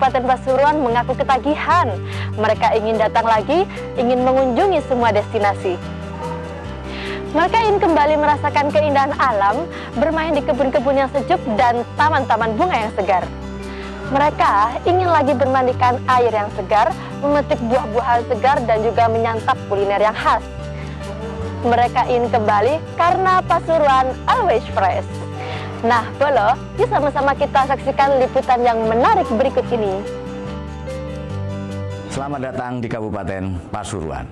Kabupaten Pasuruan mengaku ketagihan. Mereka ingin datang lagi, ingin mengunjungi semua destinasi. Mereka ingin kembali merasakan keindahan alam, bermain di kebun-kebun yang sejuk dan taman-taman bunga yang segar. Mereka ingin lagi bermandikan air yang segar, memetik buah-buahan segar dan juga menyantap kuliner yang khas. Mereka ingin kembali karena Pasuruan always fresh. Nah, Bolo, yuk sama-sama kita saksikan liputan yang menarik berikut ini. Selamat datang di Kabupaten Pasuruan.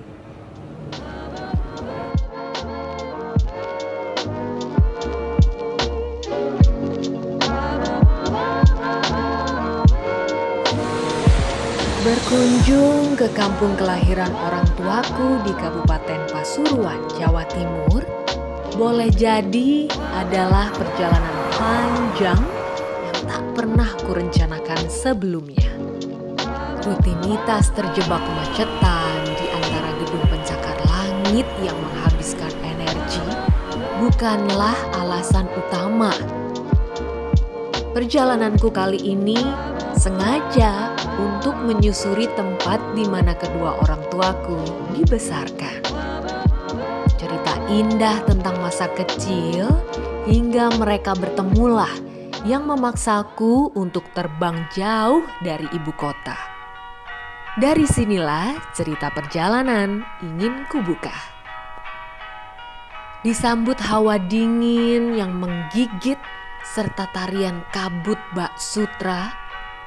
Berkunjung ke kampung kelahiran orang tuaku di Kabupaten Pasuruan, Jawa Timur, boleh jadi adalah perjalanan panjang yang tak pernah kurencanakan sebelumnya. Rutinitas terjebak kemacetan di antara gedung pencakar langit yang menghabiskan energi bukanlah alasan utama. Perjalananku kali ini sengaja untuk menyusuri tempat di mana kedua orang tuaku dibesarkan. Cerita indah tentang masa kecil hingga mereka bertemulah yang memaksaku untuk terbang jauh dari ibu kota. Dari sinilah cerita perjalanan ingin kubuka. Disambut hawa dingin yang menggigit serta tarian kabut bak sutra,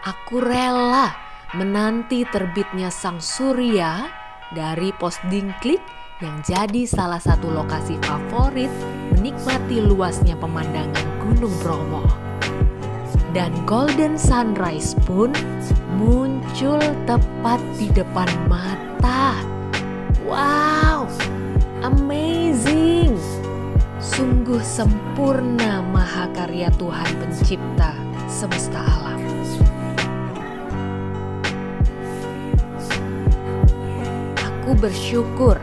aku rela menanti terbitnya sang surya dari pos Dingklik yang jadi salah satu lokasi favorit menikmati luasnya pemandangan Gunung Bromo. Dan golden sunrise pun muncul tepat di depan mata. Wow, amazing! Sungguh sempurna mahakarya Tuhan pencipta semesta alam. Aku bersyukur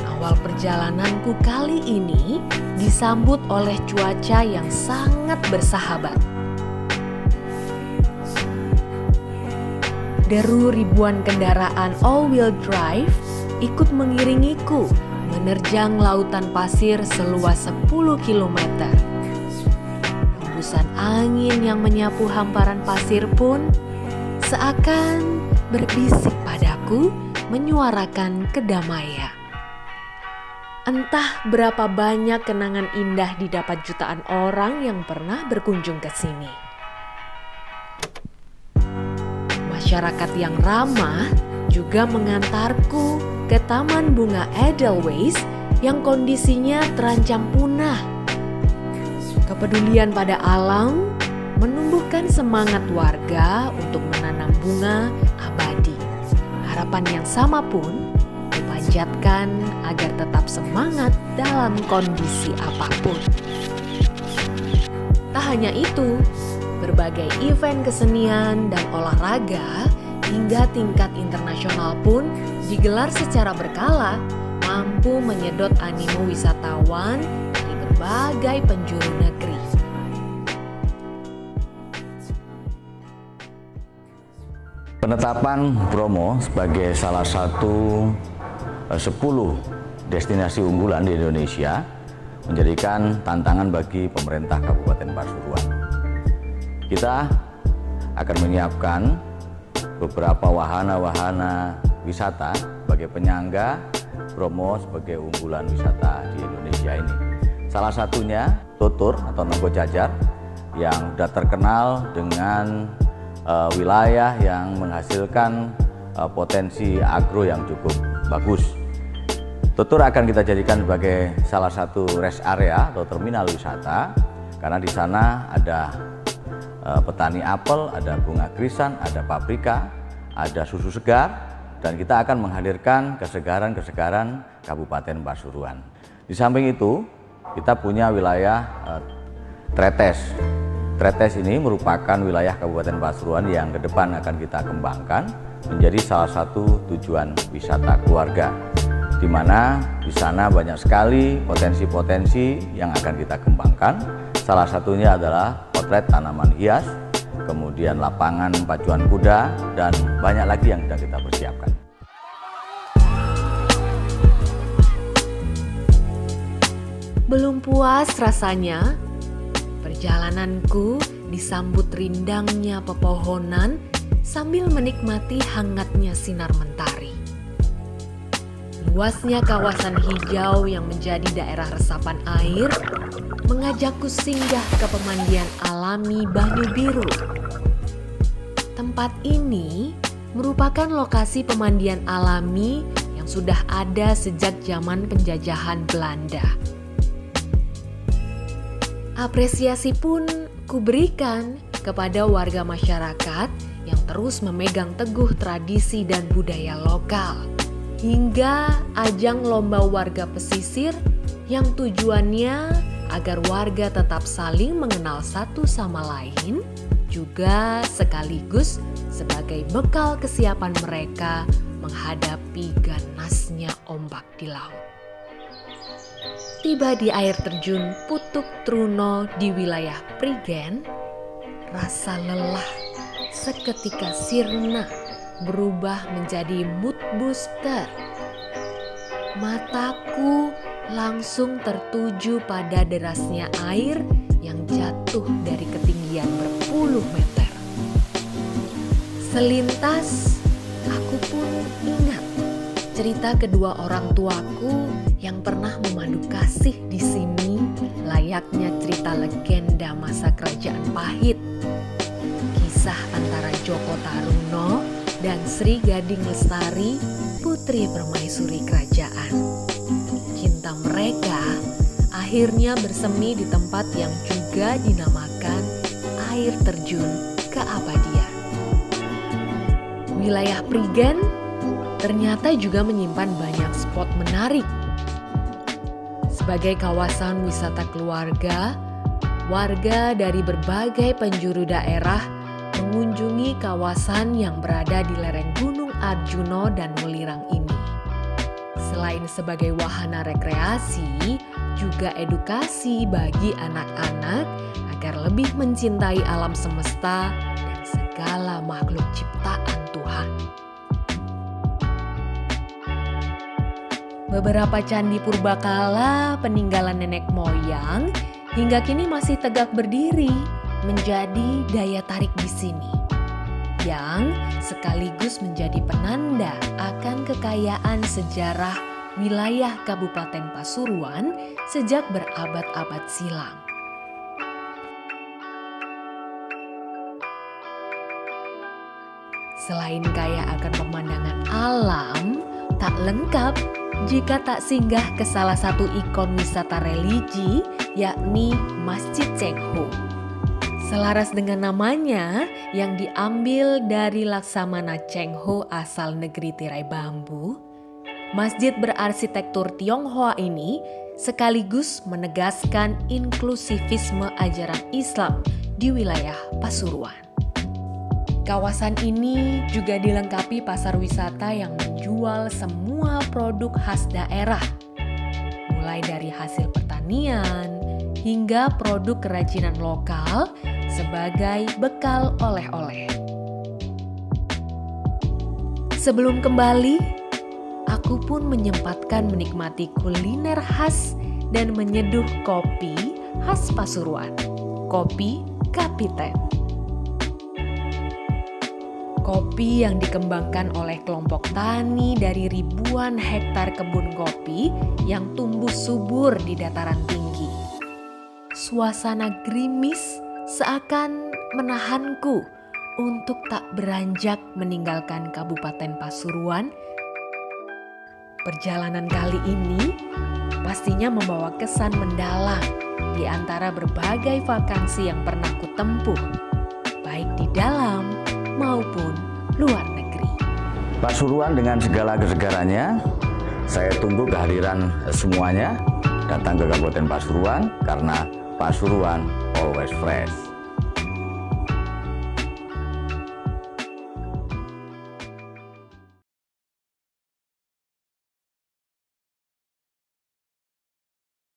awal perjalananku kali ini disambut oleh cuaca yang sangat bersahabat. Deru ribuan kendaraan all-wheel drive ikut mengiringiku menerjang lautan pasir seluas 10 km. Hembusan angin yang menyapu hamparan pasir pun seakan berbisik padaku, menyuarakan kedamaian. Entah berapa banyak kenangan indah didapat jutaan orang yang pernah berkunjung ke sini. Masyarakat yang ramah juga mengantarku ke Taman Bunga Edelweiss yang kondisinya terancam punah. Kepedulian pada alam menumbuhkan semangat warga untuk menanam bunga abadi. Harapan yang sama pun dipanjatkan agar tetap semangat dalam kondisi apapun. Tak hanya itu, berbagai event kesenian dan olahraga hingga tingkat internasional pun digelar secara berkala, mampu menyedot animo wisatawan dari berbagai penjuru negeri. Penetapan Bromo sebagai salah satu 10 destinasi unggulan di Indonesia menjadikan tantangan bagi pemerintah Kabupaten Pasuruan. Kita akan menyiapkan beberapa wahana-wahana wisata sebagai penyangga Bromo sebagai unggulan wisata di Indonesia ini. Salah satunya Tutur atau Nogo Jajar yang sudah terkenal dengan wilayah yang menghasilkan potensi agro yang cukup bagus. Tutur akan kita jadikan sebagai salah satu rest area atau terminal wisata karena di sana ada petani apel, ada bunga krisan, ada paprika, ada susu segar, dan kita akan menghadirkan kesegaran-kesegaran Kabupaten Pasuruan. Di samping itu, kita punya wilayah Tretes. Tretes ini merupakan wilayah Kabupaten Pasuruan yang ke depan akan kita kembangkan menjadi salah satu tujuan wisata keluarga, di mana di sana banyak sekali potensi-potensi yang akan kita kembangkan. Salah satunya adalah potret tanaman hias, kemudian lapangan pacuan kuda, dan banyak lagi yang sedang kita persiapkan. Belum puas rasanya, perjalananku disambut rindangnya pepohonan sambil menikmati hangatnya sinar mentari. Luasnya kawasan hijau yang menjadi daerah resapan air mengajakku singgah ke pemandian alami Banyu Biru. Tempat ini merupakan lokasi pemandian alami yang sudah ada sejak zaman penjajahan Belanda. Apresiasi pun kuberikan kepada warga masyarakat yang terus memegang teguh tradisi dan budaya lokal, hingga ajang lomba warga pesisir yang tujuannya agar warga tetap saling mengenal satu sama lain, juga sekaligus sebagai bekal kesiapan mereka menghadapi ganasnya ombak di laut. Tiba di air terjun Putuk Truno di wilayah Prigen, rasa lelah seketika sirna berubah menjadi mood booster. Mataku langsung tertuju pada derasnya air yang jatuh dari ketinggian berpuluh meter. Selintas aku pun ingat cerita kedua orang tuaku yang pernah memandu kasih di sini, layaknya cerita legenda masa kerajaan Pahit. Kisah antara Joko Taruno dan Sri Gading Lestari, putri permaisuri kerajaan. Cinta mereka akhirnya bersemi di tempat yang juga dinamakan air terjun keabadian. Wilayah Prigen ternyata juga menyimpan banyak spot menarik. Sebagai kawasan wisata keluarga, warga dari berbagai penjuru daerah mengunjungi kawasan yang berada di lereng Gunung Arjuno dan Welirang ini. Selain sebagai wahana rekreasi, juga edukasi bagi anak-anak agar lebih mencintai alam semesta dan segala makhluk ciptaan Tuhan. Beberapa candi purbakala peninggalan nenek moyang hingga kini masih tegak berdiri menjadi daya tarik di sini, yang sekaligus menjadi penanda akan kekayaan sejarah wilayah Kabupaten Pasuruan sejak berabad-abad silam. Selain kaya akan pemandangan alam, tak lengkap jika tak singgah ke salah satu ikon wisata religi, yakni Masjid Cengho. Selaras dengan namanya yang diambil dari Laksamana Cengho asal negeri tirai bambu, masjid berarsitektur Tionghoa ini sekaligus menegaskan inklusivisme ajaran Islam di wilayah Pasuruan. Kawasan ini juga dilengkapi pasar wisata yang menjual semua produk khas daerah, mulai dari hasil pertanian hingga produk kerajinan lokal sebagai bekal oleh-oleh. Sebelum kembali, aku pun menyempatkan menikmati kuliner khas dan menyeduh kopi khas Pasuruan, kopi Kapiten. Kopi yang dikembangkan oleh kelompok tani dari ribuan hektar kebun kopi yang tumbuh subur di dataran tinggi. Suasana gerimis seakan menahanku untuk tak beranjak meninggalkan Kabupaten Pasuruan. Perjalanan kali ini pastinya membawa kesan mendalam di antara berbagai vakansi yang pernah kutempuh, baik di dalam maupun luar negeri. Pasuruan dengan segala kesegarannya, saya tunggu kehadiran semuanya datang ke Kabupaten Pasuruan karena Pasuruan always fresh.